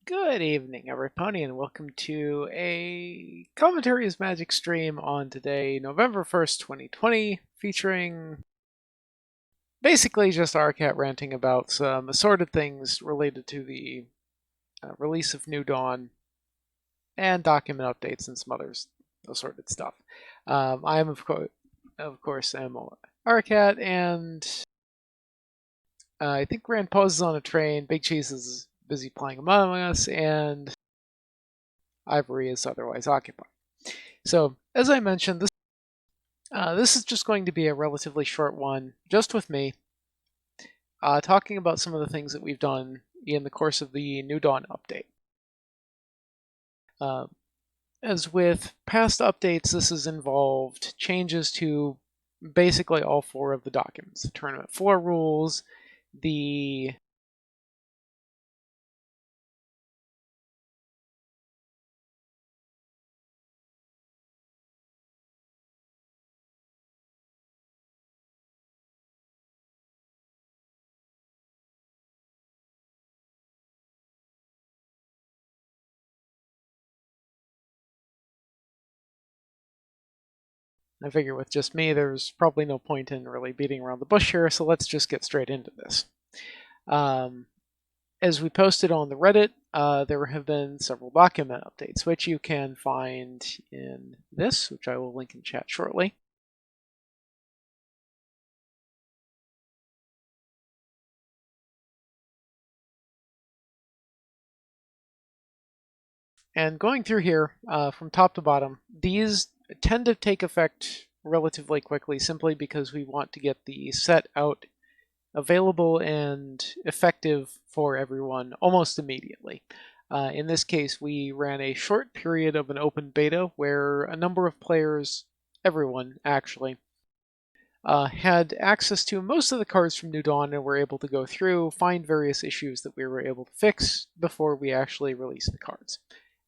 Good evening, everybody, and welcome to a Commentary is Magic stream on today, November 1st, 2020, featuring basically just Arcat ranting about some assorted things related to the release of New Dawn and document updates and some other assorted stuff. I am, of course, am Arcat, and I think Rand Pose is on a train, Big Cheese is busy playing Among Us, and Ivory is otherwise occupied. So, as I mentioned, this is just going to be a relatively short one, just with me, talking about some of the things that we've done in the course of the New Dawn update. As with past updates, this has involved changes to basically all four of the documents: the tournament floor rules, the I figure with just me, there's probably no point in really beating around the bush here, so let's just get straight into this. As we posted on the Reddit, there have been several document updates, which you can find in this, which I will link in chat shortly. And going through here from top to bottom, these tend to take effect relatively quickly simply because we want to get the set out available and effective for everyone almost immediately. In this case, we ran a short period of an open beta where a number of players, everyone actually, had access to most of the cards from New Dawn and were able to go through, find various issues that we were able to fix before we actually released the cards.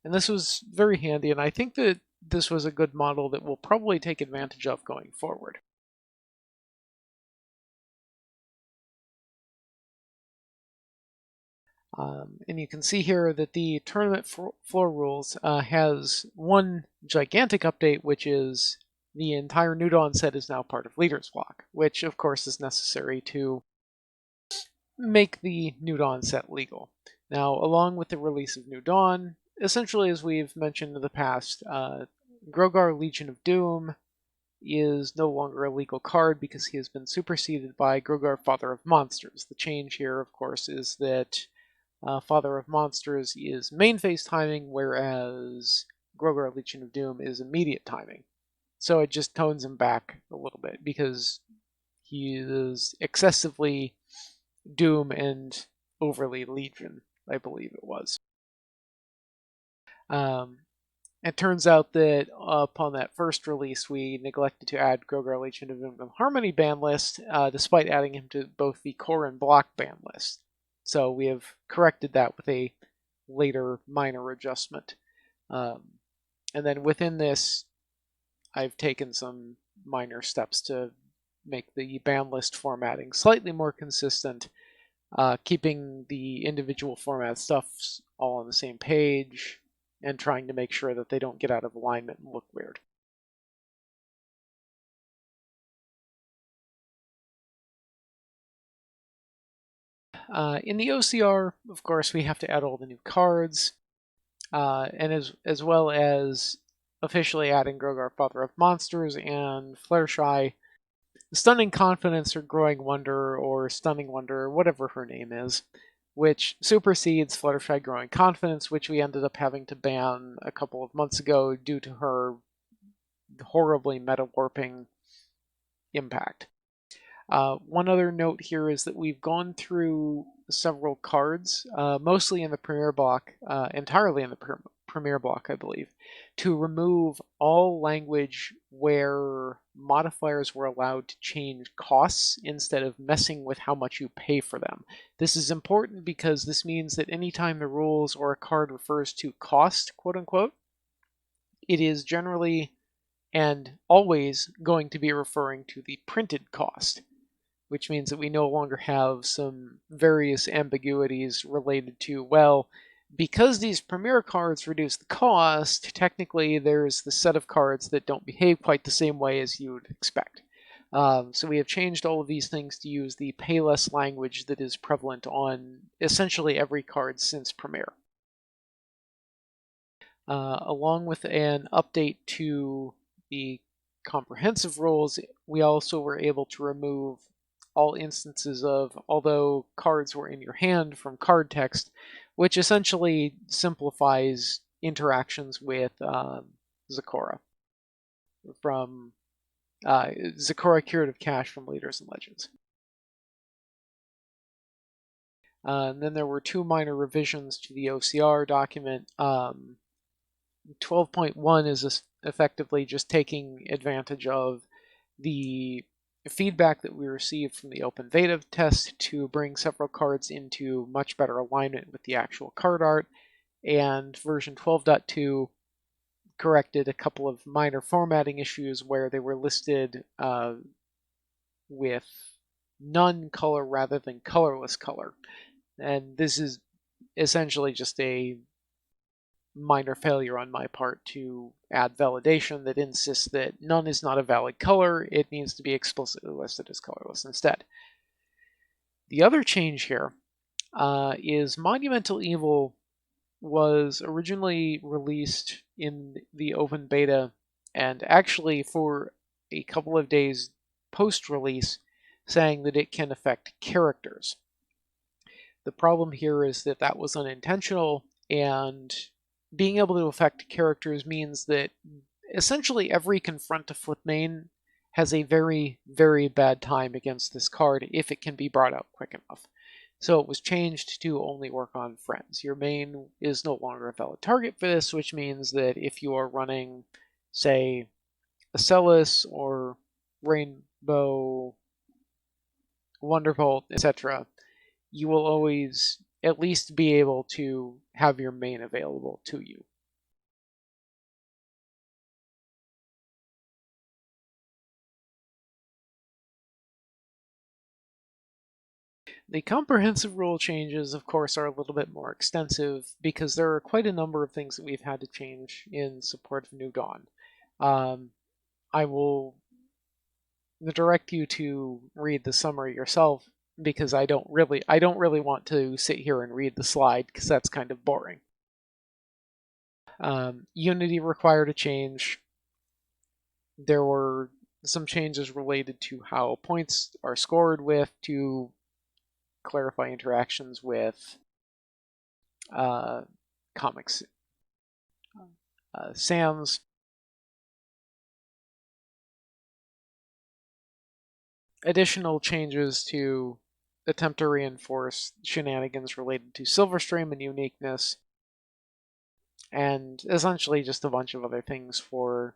And this was very handy, and I think that this was a good model that we'll probably take advantage of going forward. And you can see here that the tournament floor rules has one gigantic update, which is the entire New Dawn set is now part of Leader's Block, which of course is necessary to make the New Dawn set legal. Now, along with the release of New Dawn, essentially as we've mentioned in the past, Grogar Legion of Doom is no longer a legal card because he has been superseded by Grogar Father of Monsters. The change here, of course, is that Father of Monsters is main phase timing, whereas Grogar Legion of Doom is immediate timing. So it just tones him back a little bit because he is excessively Doom and overly Legion, I believe it was. It turns out that upon that first release, we neglected to add Grogar Legion of Doom Harmony ban list, despite adding him to both the core and block ban list. So we have corrected that with a later minor adjustment. And then within this, I've taken some minor steps to make the ban list formatting slightly more consistent, keeping the individual format stuffs all on the same page, and trying to make sure that they don't get out of alignment and look weird. In the OCR, of course, we have to add all the new cards, and as well as officially adding Grogar Father of Monsters and Fluttershy, Stunning Confidence or Growing Wonder or Stunning Wonder, whatever her name is, which supersedes Fluttershy Growing Confidence, which we ended up having to ban a couple of months ago due to her horribly meta-warping impact. One other note here is that we've gone through several cards, mostly in the Premier block, entirely in the Premier block, I believe, to remove all language where modifiers were allowed to change costs instead of messing with how much you pay for them. This is important because this means that anytime the rules or a card refers to cost, quote unquote, it is generally and always going to be referring to the printed cost, which means that we no longer have some various ambiguities related to, well, because these Premier cards reduce the cost, technically there's the set of cards that don't behave quite the same way as you would expect. So we have changed all of these things to use the pay less language that is prevalent on essentially every card since Premier. Along with an update to the comprehensive rules, we also were able to remove all instances of although cards were in your hand from card text, which essentially simplifies interactions with Zecora from Zecora Curative Cache from Leaders and Legends. And then there were two minor revisions to the OCR document. 12.1 is effectively just taking advantage of the feedback that we received from the open beta test to bring several cards into much better alignment with the actual card art, and version 12.2 corrected a couple of minor formatting issues where they were listed with none color rather than colorless color. And this is essentially just a minor failure on my part to add validation that insists that none is not a valid color. It needs to be explicitly listed as colorless instead. The other change here is Monumental Evil was originally released in the open beta and actually for a couple of days post-release saying that it can affect characters. The problem here is that that was unintentional, and being able to affect characters means that essentially every confront to flip main has a very, very bad time against this card if it can be brought out quick enough. So it was changed to only work on friends. Your main is no longer a valid target for this, which means that if you are running, say, Acellus or Rainbow, Wonderbolt, etc., you will always at least be able to have your main available to you. The comprehensive rule changes, of course, are a little bit more extensive because there are quite a number of things that we've had to change in support of New Dawn. I will direct you to read the summary yourself because I don't really want to sit here and read the slide because that's kind of boring. Unity required a change. There were some changes related to how points are scored with to clarify interactions with comics. Sam's additional changes to attempt to reinforce shenanigans related to Silverstream and uniqueness, and essentially just a bunch of other things for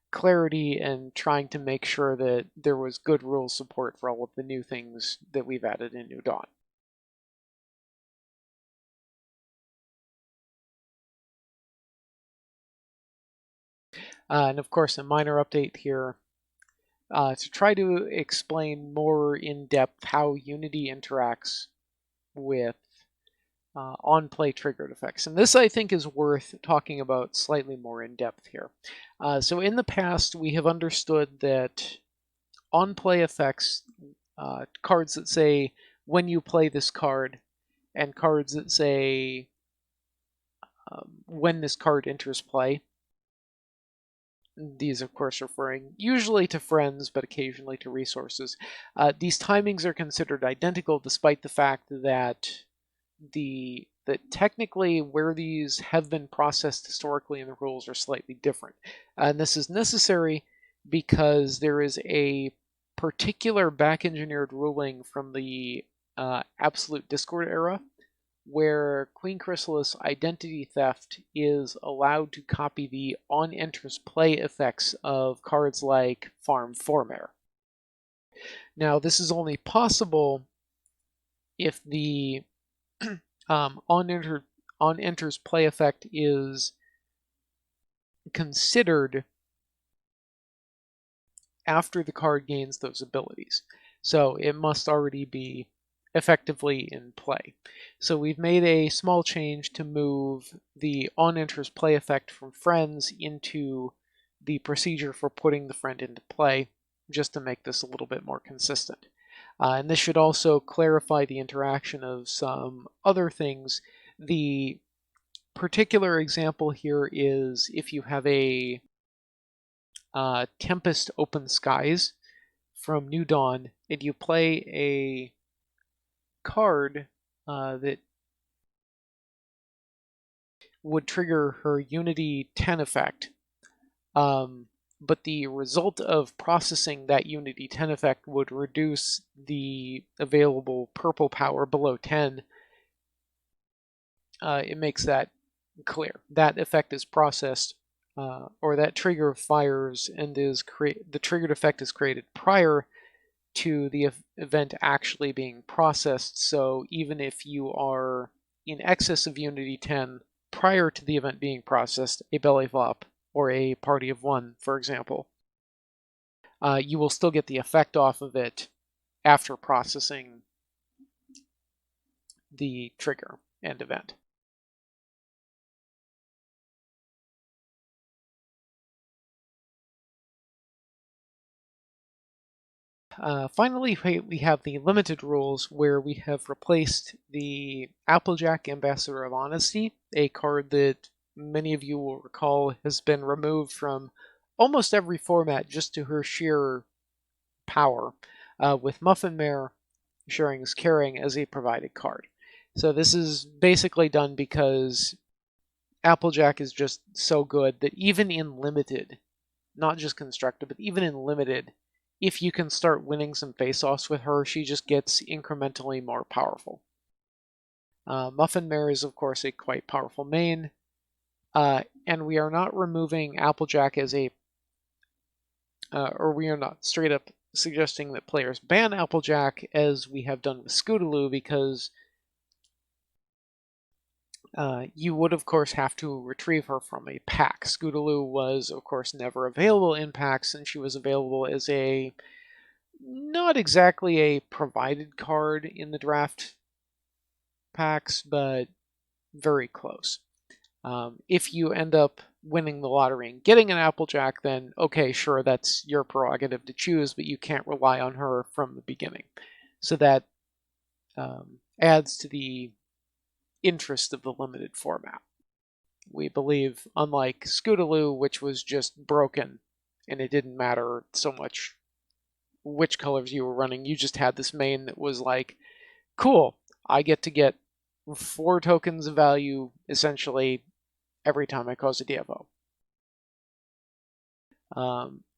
clarity and trying to make sure that there was good rule support for all of the new things that we've added in New Dawn. And of course, a minor update here to try to explain more in depth how Unity interacts with on-play triggered effects. And this, I think, is worth talking about slightly more in depth here. So in the past, we have understood that on-play effects, cards that say when you play this card, and cards that say when this card enters play. These, of course, referring usually to friends, but occasionally to resources. These timings are considered identical, despite the fact that that technically where these have been processed historically in the rules are slightly different. And this is necessary because there is a particular back-engineered ruling from the Absolute Discord era where Queen Chrysalis identity theft is allowed to copy the on-enters play effects of cards like Farm Formare. Now, this is only possible if the on-enters play effect is considered after the card gains those abilities. So it must already be effectively in play. So we've made a small change to move the on-enters play effect from friends into the procedure for putting the friend into play, just to make this a little bit more consistent. And this should also clarify the interaction of some other things. The particular example here is if you have a Tempest Open Skies from New Dawn, and you play a card that would trigger her Unity 10 effect. But the result of processing that Unity 10 effect would reduce the available purple power below 10. It makes that clear. That effect is processed, or that trigger fires and the triggered effect is created prior to the event actually being processed. So even if you are in excess of Unity 10 prior to the event being processed, a belly flop or a party of one, for example, you will still get the effect off of it after processing the trigger and event. Finally, we have the limited rules where we have replaced the Applejack Ambassador of Honesty, a card that many of you will recall has been removed from almost every format just to her sheer power, with Muffin Mare Sharing's Caring as a provided card. So this is basically done because Applejack is just so good that even in limited, not just constructed, but even in limited, if you can start winning some face-offs with her, she just gets incrementally more powerful. Muffin Mare is, of course, a quite powerful main, and we are not removing Applejack as a, or we are not straight up suggesting that players ban Applejack as we have done with Scootaloo, because you would, of course, have to retrieve her from a pack. Scootaloo was, of course, never available in packs, and she was available as a not exactly a provided card in the draft packs, but very close. If you end up winning the lottery and getting an Applejack, then okay, sure, that's your prerogative to choose, but you can't rely on her from the beginning. So that adds to the interest of the limited format. We believe, unlike Scootaloo, which was just broken, and it didn't matter so much which colors you were running, you just had this main that was like, cool, I get 4 tokens of value, essentially, every time I cause a DFO.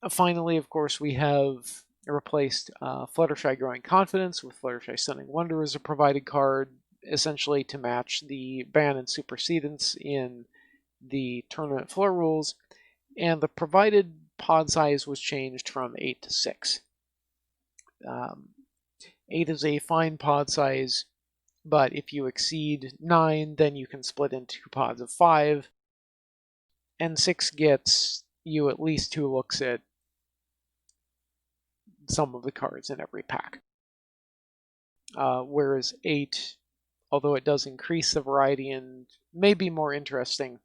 Finally, of course, we have replaced Fluttershy Growing Confidence with Fluttershy Stunning Wonder as a provided card, essentially to match the ban and supersedence in the tournament floor rules, and the provided pod size was changed from 8 to 6. 8 is a fine pod size, but if you exceed 9, then you can split into pods of 5, and 6 gets you at least 2 looks at some of the cards in every pack. Whereas 8, although it does increase the variety and may be more interesting,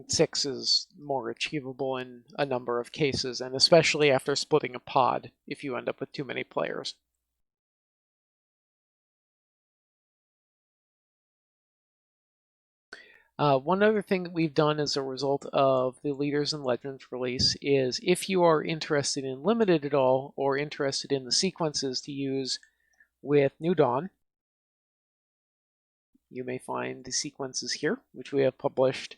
6 is more achievable in a number of cases, and especially after splitting a pod if you end up with too many players. One other thing that we've done as a result of the Leaders and Legends release is if you are interested in Limited at all, or interested in the sequences to use with New Dawn, you may find the sequences here, which we have published,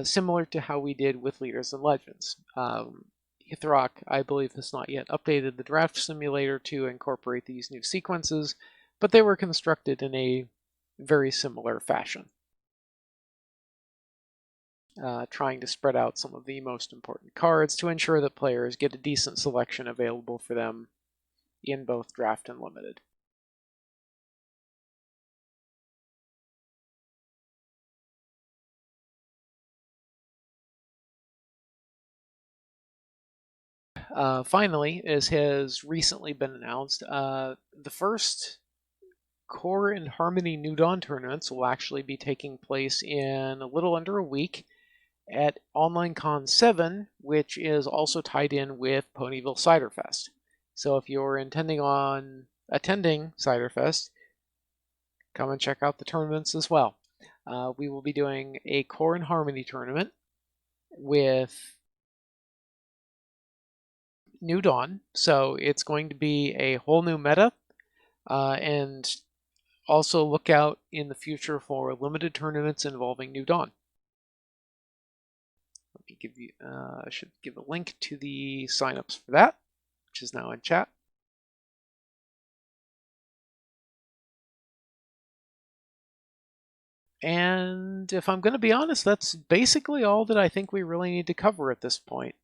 similar to how we did with Leaders and Legends. Hithrock, I believe, has not yet updated the draft simulator to incorporate these new sequences, but they were constructed in a very similar fashion. Trying to spread out some of the most important cards to ensure that players get a decent selection available for them in both draft and limited. finally, as has recently been announced, the first Core and Harmony New Dawn tournaments will actually be taking place in a little under a week at OnlineCon 7, which is also tied in with Ponyville Ciderfest. So if you're intending on attending Ciderfest, come and check out the tournaments as well. We will be doing a Core and Harmony tournament with New Dawn, so it's going to be a whole new meta, and also look out in the future for limited tournaments involving New Dawn. Let me give you, I should give a link to the signups for that, which is now in chat. And if I'm going to be honest, that's basically all that I think we really need to cover at this point.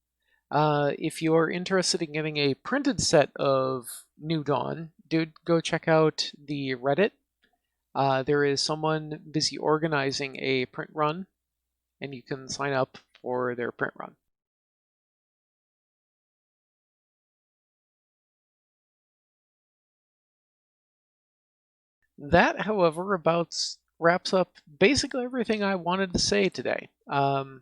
If you're interested in getting a printed set of New Dawn, go check out the Reddit. There is someone busy organizing a print run, and you can sign up for their print run. That, however, about wraps up basically everything I wanted to say today. I'd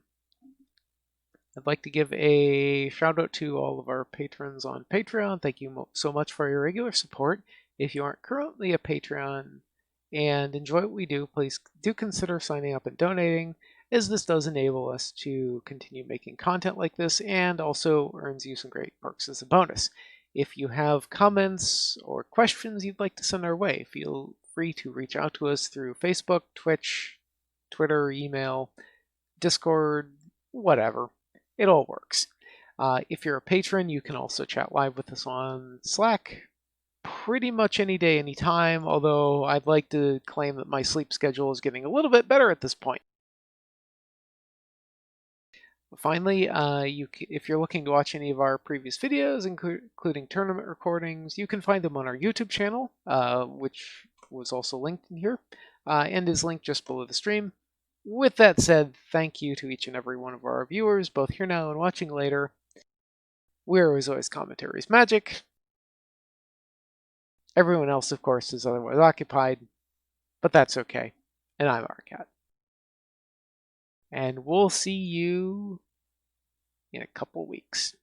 like to give a shout out to all of our patrons on Patreon. Thank you so much for your regular support. If you aren't currently a Patreon and enjoy what we do, please do consider signing up and donating, as this does enable us to continue making content like this and also earns you some great perks as a bonus. If you have comments or questions you'd like to send our way, feel free to reach out to us through Facebook, Twitch, Twitter, email, Discord, whatever. It all works. If you're a patron, you can also chat live with us on Slack pretty much any day, any time, although I'd like to claim that my sleep schedule is getting a little bit better at this point. Finally, if you're looking to watch any of our previous videos, including tournament recordings, you can find them on our YouTube channel, which was also linked in here, and is linked just below the stream. With that said, thank you to each and every one of our viewers, both here now and watching later. We're as always Commentaries Magic. Everyone else, of course, is otherwise occupied, but that's okay. And I'm Arcat. And we'll see you in a couple weeks.